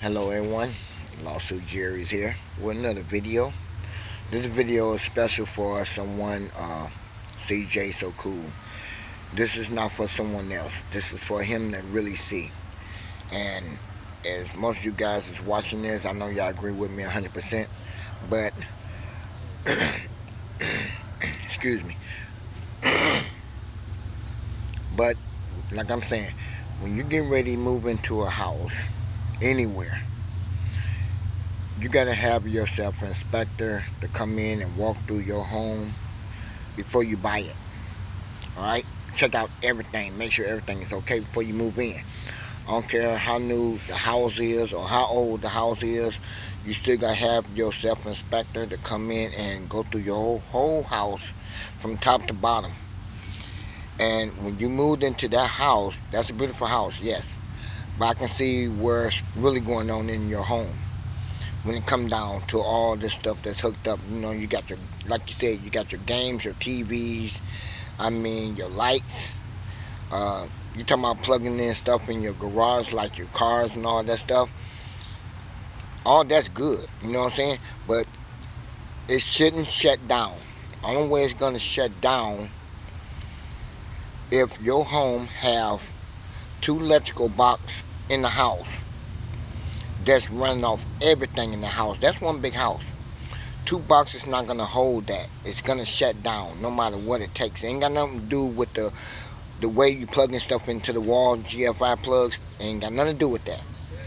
Hello everyone, Lawsuit Jerry's here with another video. This video is special for someone, CJ So Cool. This is not for someone else. This is for him to really see. And as most of you guys is watching this, I know y'all agree with me 100%. But, excuse me. But, like I'm saying, when you get ready to move into a house, anywhere, you gotta have yourself an inspector to come in and walk through your home before you buy it. Alright? Check out everything. Make sure everything is okay before you move in. I don't care how new the house is or how old the house is, you still gotta have yourself an inspector to come in and go through your whole house from top to bottom. And when you moved into that house, that's a beautiful house, yes. But I can see what's really going on in your home when it comes down to all this stuff that's hooked up. You know, you got your, like you said, you got your games, your TVs, your lights. You talking about plugging in stuff in your garage, like your cars and all that stuff. All that's good, you know what I'm saying? But it shouldn't shut down. Only way it's gonna shut down if your home have two electrical boxes in the house that's running off everything in the house. That's one big house. Two boxes not gonna hold that. It's gonna shut down no matter what it takes. It ain't got nothing to do with the way you plugging stuff into the wall, GFI plugs. It ain't got nothing to do with that.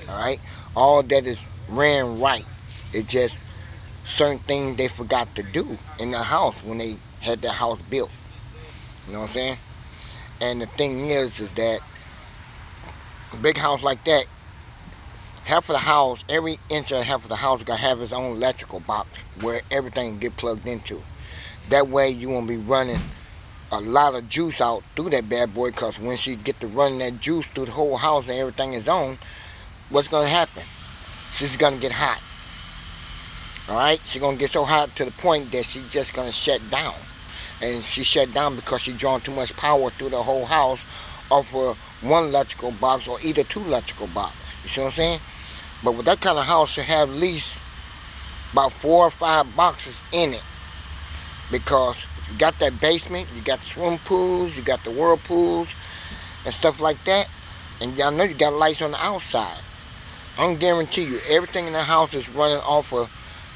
Alright? All that is ran right. It's just certain things they forgot to do in the house when they had the house built. You know what I'm saying? And the thing is that a big house like that, half of the house, every inch of half of the house got to have its own electrical box where everything get plugged into. That way you won't be running a lot of juice out through that bad boy, because when she get to running that juice through the whole house and everything is on, what's going to happen? She's going to get hot. Alright? She's going to get so hot to the point that she's just going to shut down. And she shut down because she's drawing too much power through the whole house off of one electrical box or either two electrical boxes. You see what I'm saying? But with that kind of house, you have at least about 4 or 5 boxes in it. Because you got that basement, you got the swimming pools, you got the whirlpools and stuff like that. And y'all know you got lights on the outside. I can guarantee you everything in the house is running off of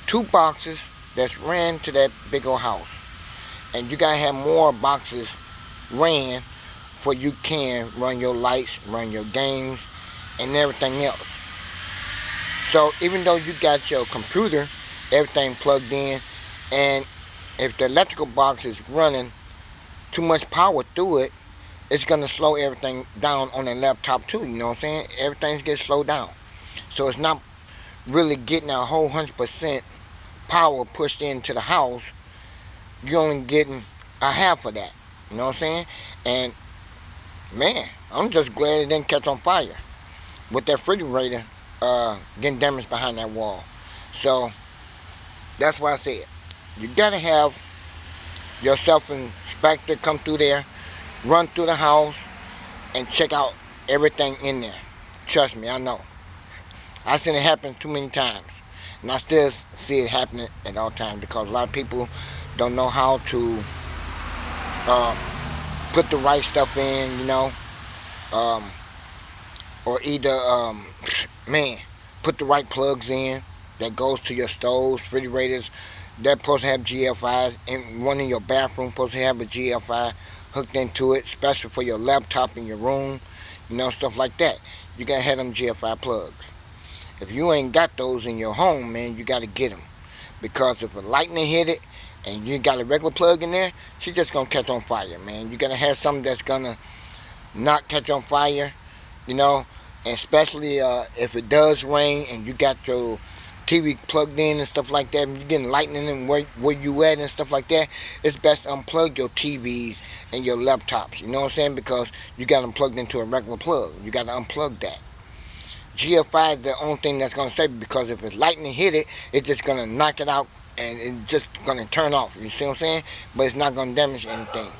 2 boxes that's ran to that big old house. And you gotta have more boxes ran for you can run your lights, run your games, and everything else. So even though you got your computer, everything plugged in, and if the electrical box is running too much power through it, it's gonna slow everything down on the laptop too, you know what I'm saying? Everything's getting slowed down. So it's not really getting a whole 100% power pushed into the house. You're only getting a half of that, you know what I'm saying? And man, I'm just glad it didn't catch on fire with that refrigerator getting damaged behind that wall. So that's why I said you gotta have your self-inspector come through there, run through the house, and check out everything in there. Trust me, I know. I've seen it happen too many times, and I still see it happening at all times because a lot of people don't know how to put the right stuff in, you know, or either put the right plugs in that goes to your stoves, refrigerators. That's supposed to have GFIs, and one in your bathroom supposed to have a GFI hooked into it, especially for your laptop in your room, you know, stuff like that. You gotta have them GFI plugs. If you ain't got those in your home, man, you gotta get them, because if a lightning hit it and you got a regular plug in there, she's just gonna catch on fire, man. You gotta have something that's gonna not catch on fire, you know, and especially if it does rain and you got your TV plugged in and stuff like that, and you're getting lightning and where you at and stuff like that, it's best to unplug your TVs and your laptops, you know what I'm saying? Because you got them plugged into a regular plug. You got to unplug that. GFI is the only thing that's going to save it, because if it's lightning hit it, it's just going to knock it out and it's just going to turn off. You see what I'm saying? But it's not going to damage anything.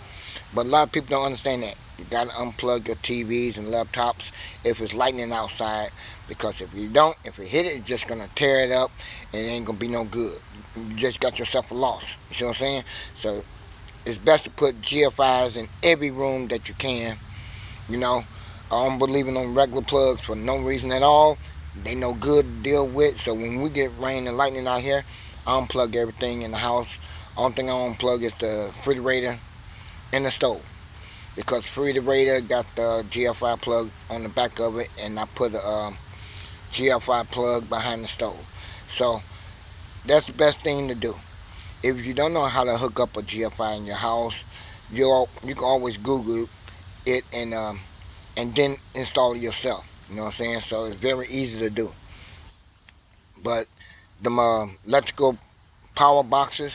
But a lot of people don't understand that. You got to unplug your TVs and laptops if it's lightning outside, because if you don't, if it hit it, it's just going to tear it up and it ain't going to be no good. You just got yourself a loss. You see what I'm saying? So it's best to put GFIs in every room that you can. You know, I don't believe in them regular plugs for no reason at all. They no good to deal with. So when we get rain and lightning out here, I unplug everything in the house. Only thing I unplug is the refrigerator and the stove, because refrigerator got the GFI plug on the back of it, and I put a GFI plug behind the stove. So that's the best thing to do. If you don't know how to hook up a GFI in your house, you can always Google it and then install it yourself. You know what I'm saying? So it's very easy to do. But the electrical power boxes,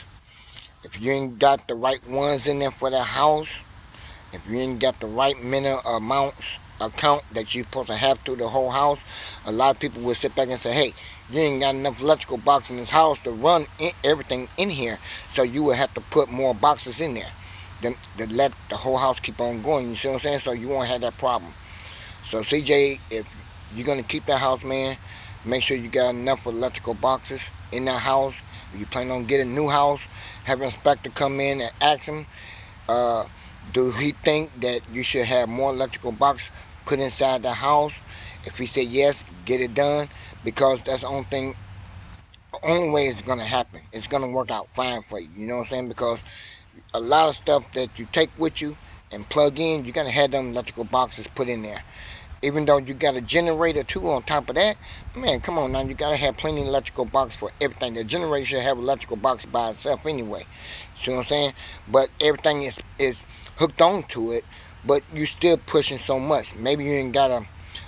if you ain't got the right ones in there for that house, if you ain't got the right minimum account that you're supposed to have through the whole house, a lot of people will sit back and say, hey, you ain't got enough electrical boxes in this house to run everything in here, so you will have to put more boxes in there to let the whole house keep on going. You see what I'm saying? So you won't have that problem. So CJ, if you're going to keep that house, man, make sure you got enough electrical boxes in that house. If you plan on getting a new house, have an inspector come in and ask him, do he think that you should have more electrical box put inside the house? If he said yes, get it done, because that's the only way it's going to happen. It's going to work out fine for you. You know what I'm saying? Because a lot of stuff that you take with you and plug in, you're going to have them electrical boxes put in there. Even though you got a generator too on top of that, man, come on now, you got to have plenty of electrical box for everything. The generator should have electrical box by itself anyway. See what I'm saying? But everything is hooked on to it, but you still pushing so much. Maybe you ain't got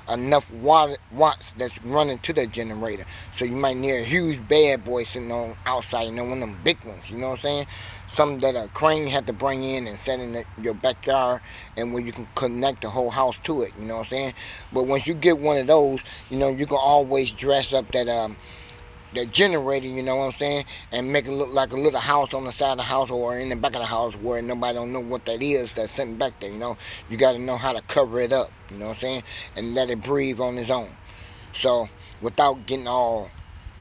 enough watts that's running to the generator, so you might need a huge bad boy sitting on outside, you know, one of them big ones, you know what I'm saying? Something that a crane had to bring in and set in your backyard, and where you can connect the whole house to it, you know what I'm saying? But once you get one of those, you know, you can always dress up that generator, you know what I'm saying, and make it look like a little house on the side of the house or in the back of the house where nobody don't know what that is that's sitting back there. You know, you got to know how to cover it up, you know what I'm saying, and let it breathe on its own. So without getting all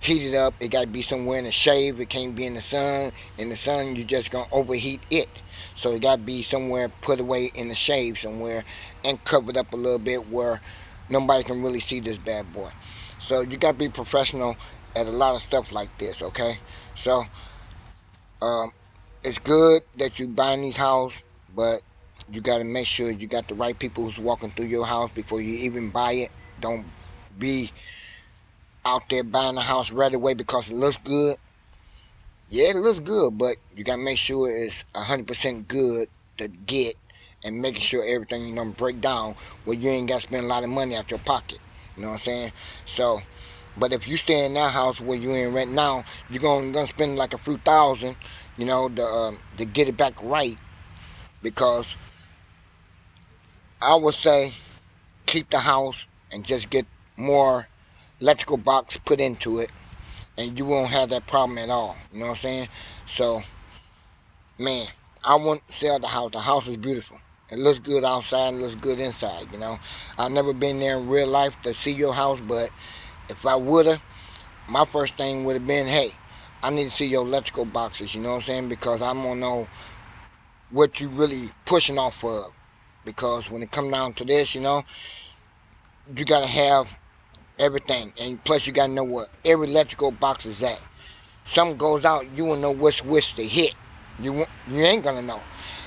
heated up, it got to be somewhere in the shade. It can't be in the sun. In the sun, you're just gonna overheat it. So it got to be somewhere put away in the shade somewhere and covered up a little bit where nobody can really see this bad boy. So you got to be professional at a lot of stuff like this, okay? So it's good that you buying these houses, but you got to make sure you got the right people who's walking through your house before you even buy it. Don't be out there buying a house right away because it looks good. Yeah, it looks good, but you got to make sure it's 100% good to get, and making sure everything don't break down where you ain't got to spend a lot of money out your pocket. You know what I'm saying? So, but if you stay in that house where you in rent now, you're gonna spend like a few thousand, you know, to get it back right. Because I would say keep the house and just get more electrical box put into it, and you won't have that problem at all. You know what I'm saying? So, man, I wouldn't sell the house. The house is beautiful. It looks good outside. It looks good inside. You know, I've never been there in real life to see your house, but if I would've, my first thing would have been, hey, I need to see your electrical boxes, you know what I'm saying? Because I'm going to know what you really pushing off of. Because when it come down to this, you know, you got to have everything. And plus you got to know where every electrical box is at. Something goes out, you will know which switch to hit. You ain't going to know.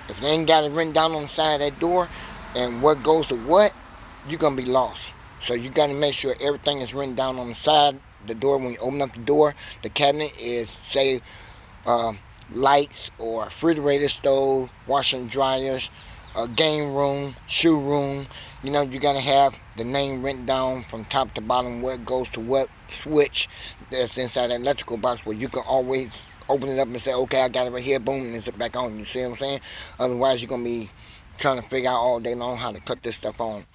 If they ain't got it written down on the side of that door and what goes to what, you're going to be lost. So you got to make sure everything is written down on the side. The door, when you open up the door, the cabinet is, say, lights or refrigerator, stove, washer and dryers, a game room, shoe room. You know, you got to have the name written down from top to bottom, where it goes to what switch that's inside that electrical box, where you can always open it up and say, okay, I got it right here, boom, and it's back on. You see what I'm saying? Otherwise, you're going to be trying to figure out all day long how to cut this stuff on,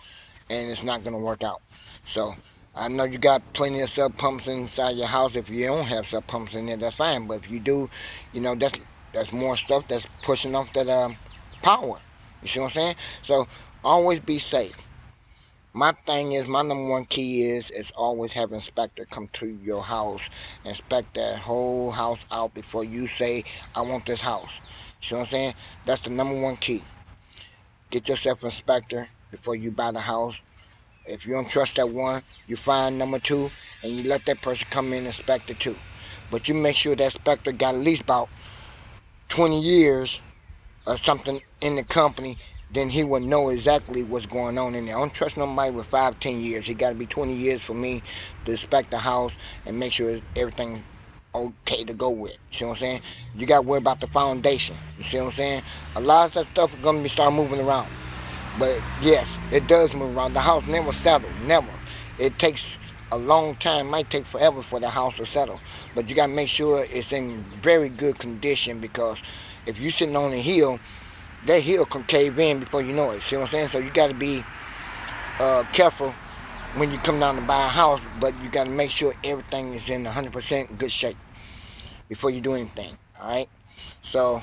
and it's not going to work out. So I know you got plenty of sub pumps inside your house. If you don't have sub pumps in there, that's fine. But if you do, you know, that's more stuff that's pushing off that power. You see what I'm saying? So Always be safe. My thing is, my number one key is always have an inspector come to your house, inspect that whole house out before you say, I want this house. You know what I'm saying? That's the number one key. Get yourself an inspector before you buy the house. If you don't trust that one, you find number two, and you let that person come in and inspect it too. But you make sure that inspector got at least about 20 years or something in the company, then he will know exactly what's going on in there. I don't trust nobody with 5, 10 years. He got to be 20 years for me to inspect the house and make sure everything's okay to go with. You see what I'm saying? You got to worry about the foundation. You see what I'm saying? A lot of that stuff is going to be start moving around. But yes, it does move around. The house never settles, never. It takes a long time, might take forever for the house to settle. But you gotta make sure it's in very good condition, because if you're sitting on a hill, that hill can cave in before you know it. See what I'm saying? So you gotta be careful when you come down to buy a house, but you gotta make sure everything is in 100% good shape before you do anything. Alright? So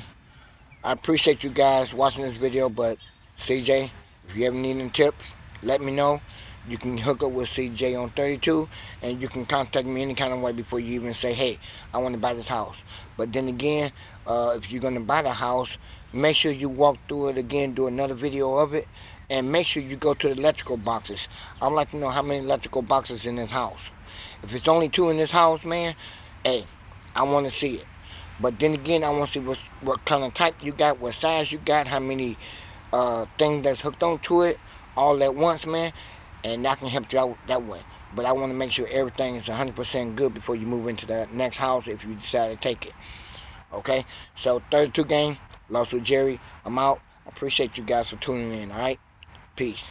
I appreciate you guys watching this video, but CJ, if you ever need any tips, let me know. You can hook up with CJ on 32, and you can contact me any kind of way before you even say, hey, I want to buy this house. But then again, if you're going to buy the house, make sure you walk through it again, do another video of it, and make sure you go to the electrical boxes. I'd like to know how many electrical boxes in this house. If it's only 2 in this house, man, hey, I want to see it. But then again, I want to see what kind of type you got, what size you got, how many things that's hooked onto it all at once, man, and I can help you out that way. But I want to make sure everything is 100% good before you move into the next house if you decide to take it. Okay, so 32 gang, Lost with Jerry, I'm out. I appreciate you guys for tuning in. All right, peace.